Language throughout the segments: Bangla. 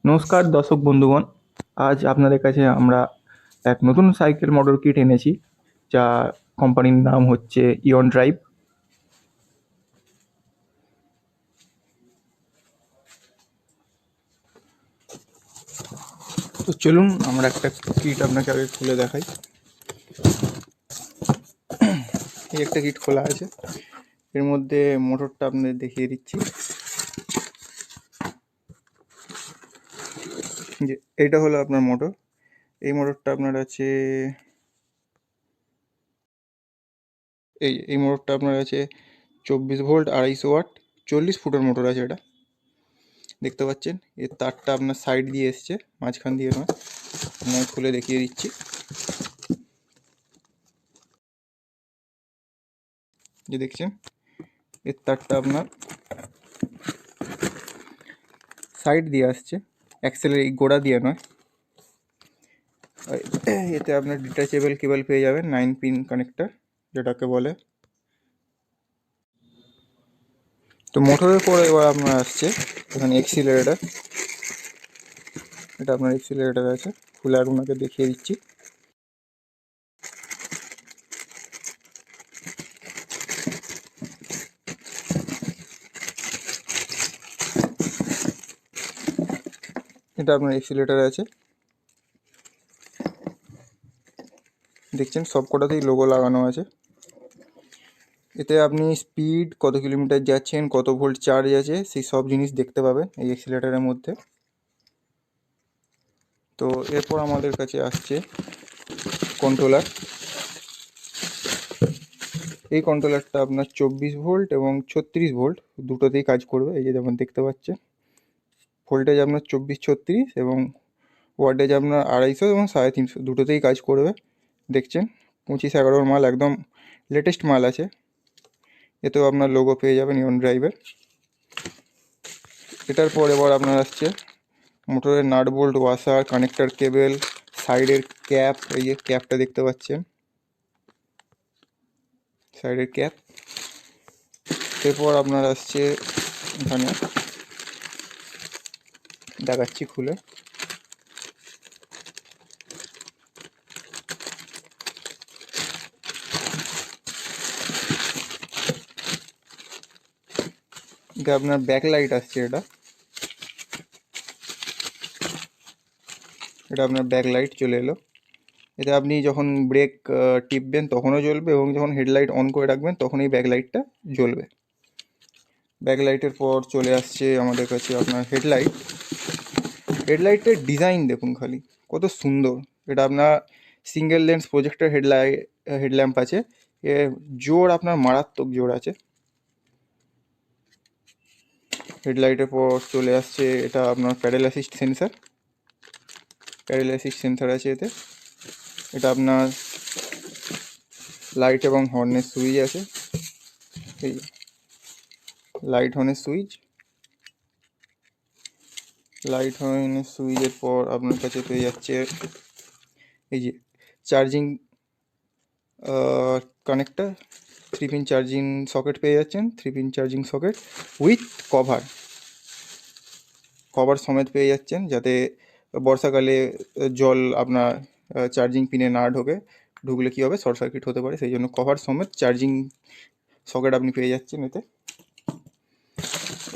নমস্কার দর্শক বন্ধুগণ, আজ আপনাদের কাছে আমরা এক নতুন সাইকেল মোটর কিট এনেছি, যা কোম্পানির নাম হচ্ছে ইয়ন ড্রাইভ। তো চলুন আমরা একটা কিট আপনাকে আগে খুলে দেখাই। এই একটা কিট খোলা আছে, এর মধ্যে মোটরটা আপনাদের দেখিয়ে দিচ্ছি। যে এইটা হলো আপনার মোটর। এই মোটরটা আপনার আছে, এই মোটরটা আপনার আছে 24 ভোল্ট 250 ওয়াট, 40 ফুটের মোটর আছে এটা। দেখতে পাচ্ছেন এর তারটা আপনার সাইড দিয়ে এসছে, মাঝখান দিয়ে নয়। আপনাকে খুলে দেখিয়ে দিচ্ছি। যে দেখছেন এর তারটা আপনার সাইড দিয়ে আসছে, অ্যাক্সেলের এই গোড়া দিয়ে নয়। এতে আপনার ডিটাচেবল কেবল পেয়ে যাবেন, 9 পিন কানেক্টর যেটাকে বলে। তো মোটরের পরে এবার আপনার আসছে এখানে এক্সিলারেটার। এটা আপনার এক্সিলারেটার আছে, খুলে আপনাকে দেখিয়ে দিচ্ছি। এটা আপনার এক্সিলারেটার আছে, দেখছেন সব কটাতেই লোগো লাগানো আছে। এতে আপনি স্পিড, কত কিলোমিটার যাচ্ছেন, কত ভোল্ট চার্জ আছে, সেই সব জিনিস দেখতে পাবেন এই এক্সিলারেটারের মধ্যে। তো এরপর আমাদের কাছে আসছে কন্ট্রোলার। এই কন্ট্রোলারটা আপনার 24 ভোল্ট এবং 36 ভোল্ট দুটোতেই কাজ করবে। এই যে যেমন দেখতে পাচ্ছেন, ভোল্টেজ আপনার 24-36 এবং ওয়াটেজ আপনার 250 এবং 350 দুটোতেই কাজ করবে। দেখছেন 2511 মাল, একদম লেটেস্ট মাল আছে। এতেও আপনার লোগো পেয়ে যাবেন ইয়ন ড্রাইভের। এটার পর এবার আপনার আসছে মোটরের nut bolt, washer, connector cable, সাইডের ক্যাপ। এই যে ক্যাপটা দেখতে পাচ্ছেন, সাইডের ক্যাপ। এরপর আপনার আসছে এখানে দেখাচ্ছি খুলে। এটা আপনার ব্যাক লাইট আসছে, এটা আপনার ব্যাক লাইট চলে এলো। এতে আপনি যখন ব্রেক টিপবেন তখনও জ্বলবে, এবং যখন হেডলাইট অন করে রাখবেন তখন এই ব্যাক লাইটটা জ্বলবে। ব্যাক লাইটের পর চলে আসছে আমাদের কাছে আপনার হেডলাইট। হেডলাইটের ডিজাইন দেখুন খালি কত সুন্দর। এটা আপনার সিঙ্গেল লেন্স প্রজেক্টর হেডল্যাম্প আছে। এ জোর আপনার মারাত্মক জোর আছে। হেডলাইটের পর চলে আসছে এটা আপনার pedal assist sensor. Pedal assist sensor আছে এতে। এটা আপনার লাইট এবং হর্নের সুইচ আছে। এই লাইট হর্নের সুইচ, লাইট হর্নের সুইচের পর আপনার কাছে পেয়ে যাচ্ছে এই যে charging connector. 3 pin charging socket পেয়ে যাচ্ছেন, 3 pin charging socket with cover সমেত পেয়ে যাচ্ছেন, যাতে বর্ষাকালে জল আপনার চার্জিং পিনে না ঢুকলে কী হবে, শর্ট সার্কিট হতে পারে, সেই জন্য কভার সমেত চার্জিং সকেট আপনি পেয়ে যাচ্ছেন এতে।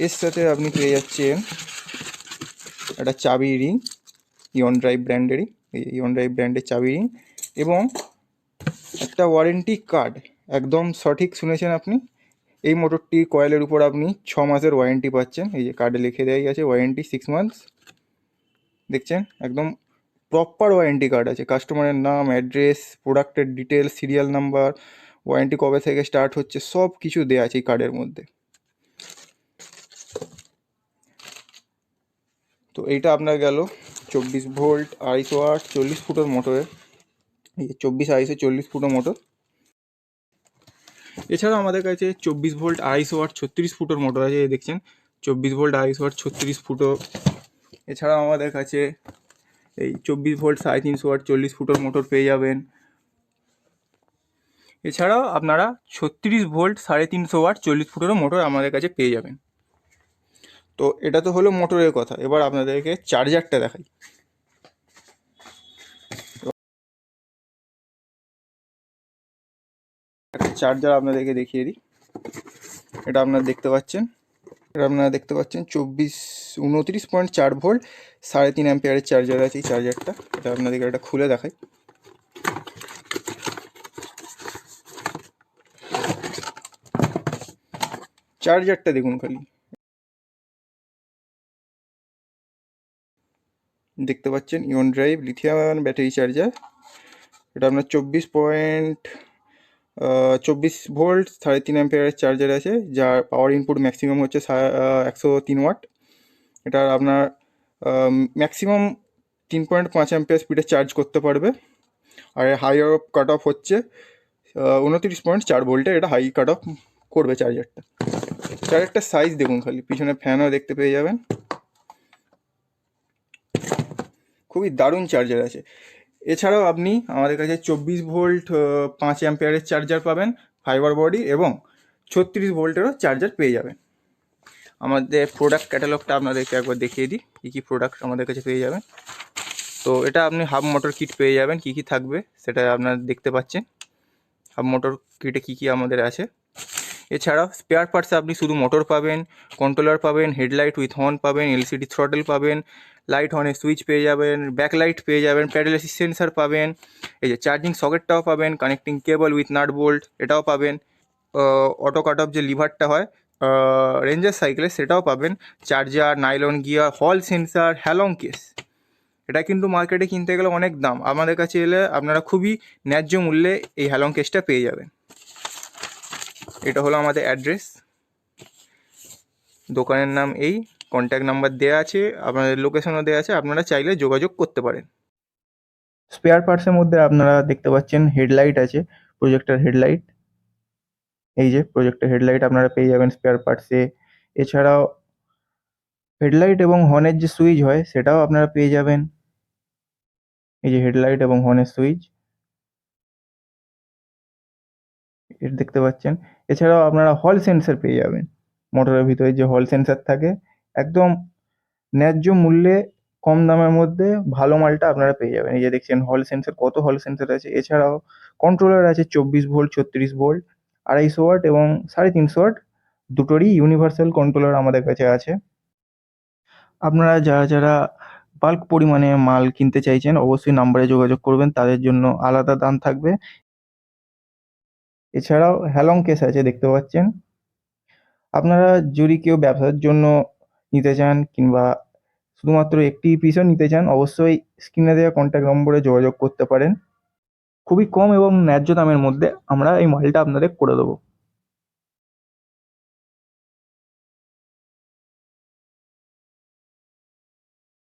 এর সাথে আপনি পেয়ে যাচ্ছেন একটা চাবি রিং, ইয়ন ড্রাইভ ব্র্যান্ডেরই, এই ইয়ন ড্রাইভ ব্র্যান্ডের চাবি রিং, এবং একটা ওয়ারেন্টি কার্ড। একদম সঠিক শুনেছেন আপনি, এই মোটরটির কয়েলের উপর আপনি 6 মাসের ওয়ারেন্টি পাচ্ছেন। এই যে কার্ডে লিখে দেওয়াই আছে ওয়ারেন্টি 6 মান্থস। দেখছেন একদম প্রপার ওয়ারেন্টি কার্ড আছে, কাস্টমারের নাম, অ্যাড্রেস, প্রোডাক্টের ডিটেলস, সিরিয়াল নাম্বার, ওয়ারেন্টি কবে থেকে স্টার্ট হচ্ছে, সব কিছু দেওয়া আছে এই কার্ডের মধ্যে। তো এইটা আপনার গেল 24 ভোল্ট 250 ওয়াট 40 ফুটের মোটরের, এই 24 250 40 ফুটের মোটর। এছাড়াও আমাদের কাছে 24 ভোল্ট 250 ওয়াট 36 ফুটের মোটর আছে। এই দেখছেন 24 ভোল্ট 250 ওয়াট 36 ফুটো। এছাড়াও আমাদের কাছে এই 24 ভোল্ট 350 ওয়াট 40 ফুটের মোটর পেয়ে যাবেন। এছাড়াও আপনারা 36 ভোল্ট 350 ওয়াট 40 ফুটেরও মোটর আমাদের কাছে পেয়ে যাবেন। তো এটা তো হলো মোটরের কথা, এবার আপনাদেরকে চার্জারটা দেখাই। একটা চার্জার আপনাদেরকে দেখিয়ে দিই। এটা আপনারা দেখতে পাচ্ছেন, 29.4 ভোল্ট 3.5 অ্যাম্পিয়ারের চার্জার আছে এই চার্জারটা। এটা আপনাদেরকে একটা খুলে দেখাই। চার্জারটা দেখুন খালি, দেখতে পাচ্ছেন ইয়ন ড্রাইভ লিথিয়াম ব্যাটারি চার্জার। এটা আপনার 24 ভোল্ট 3.5 অ্যাম্পিয়ারের চার্জার আছে, যার পাওয়ার ইনপুট ম্যাক্সিমাম হচ্ছে 103 ওয়াট। এটা আপনার ম্যাক্সিমাম 3.5 অ্যাম্পিয়ার স্পিডে চার্জ করতে পারবে। আর হাই অফ কাট অফ হচ্ছে 29.4 ভোল্টে, এটা হাই কাট অফ করবে চার্জারটা। চার্জারটার সাইজ দেখুন খালি, পিছনে ফ্যানও দেখতে পেয়ে যাবেন। খুবই দারুণ চার্জার আছে। এছাড়াও আপনি আমাদের কাছে 24 ভোল্ট 5 অ্যাম্পিয়ারের চার্জার পাবেন ফাইবার বডি, এবং 36 ভোল্টেরও চার্জার পেয়ে যাবেন। আমাদের প্রোডাক্ট ক্যাটালগটা আপনাদেরকে একবার দেখিয়ে দিই, কী কী প্রোডাক্ট আমাদের কাছে পেয়ে যাবেন। তো এটা আপনি হাফ মোটর কিট পেয়ে যাবেন, কী কী থাকবে সেটা আপনারা দেখতে পাচ্ছেন। হাফ মোটর কিটে কী কী আমাদের আছে। এছাড়াও স্পেয়ার পার্টসে আপনি শুধু মোটর পাবেন, কন্ট্রোলার পাবেন, হেডলাইট উইথ হর্ন পাবেন, এলসিডি থ্রটল পাবেন, লাইট হর্নের সুইচ পেয়ে যাবেন, ব্যাকলাইট পেয়ে যাবেন, প্যাডেল অ্যাসিস্ট সেন্সার পাবেন, এই যে চার্জিং সকেটটাও পাবেন, connecting cable with nut bolt এটাও পাবেন, অটো কাট অফ যে লিভারটা হয় রেঞ্জার সাইকেলে সেটাও পাবেন, চার্জার, নাইলন গিয়ার, হল সেন্সার, হ্যালং কেস। এটা কিন্তু মার্কেটে কিনতে গেলে অনেক দাম, আমাদের কাছে এলে আপনারা খুবই ন্যায্য মূল্যে এই হ্যালং কেসটা পেয়ে যাবেন। এটা হলো আমাদের অ্যাড্রেস, দোকানের নাম এই, কন্ট্যাক্ট নাম্বার দেওয়া আছে, আপনাদের লোকেশনও দেওয়া আছে, আপনারা চাইলে যোগাযোগ করতে পারেন। স্পেয়ার পার্টসের মধ্যে আপনারা দেখতে পাচ্ছেন হেডলাইট আছে, প্রজেক্টর হেডলাইট, এই যে প্রজেক্টর হেডলাইট আপনারা পেয়ে যাবেন স্পেয়ার পার্টসে। এছাড়াও হেডলাইট এবং হর্নের যে সুইচ হয় সেটাও আপনারা পেয়ে যাবেন, এই যে হেডলাইট এবং হর্নের সুইচ এটা দেখতে পাচ্ছেন। এছাড়াও আপনারা হল সেন্সর পেয়ে যাবেন, মোটরের ভিতরে যে হল সেন্সর থাকে, একদম ন্যায্য মূল্যে কম দামের মধ্যে ভালো মালটা আপনারা পেয়ে যাবেন। এই যে দেখছেন হল সেন্সর, কত হল সেন্সর আছে। এছাড়াও কন্ট্রোলার আছে 24 ভোল্ট, 36 ভোল্ট, 250 ওয়াট এবং 350 ওয়াট, দুটোরই ইউনিভার্সাল কন্ট্রোলার আমাদের কাছে আছে। আপনারা যারা যারা বাল্ক পরিমাণে মাল কিনতে চাইছেন অবশ্যই নাম্বারে যোগাযোগ করবেন, তাদের জন্য আলাদা দাম থাকবে। এছাড়াও হ্যালং কেস আছে দেখতে পাচ্ছেন। আপনারা যদি কেউ ব্যবসার জন্য নিতে চান কিংবা শুধুমাত্র একটি পিসও নিতে চান, অবশ্যই স্ক্রিনে দেওয়া কন্ট্যাক্ট নম্বরে যোগাযোগ করতে পারেন। খুবই কম এবং ন্যায্য দামের মধ্যে আমরা এই মালটা আপনাদের করে দেবো।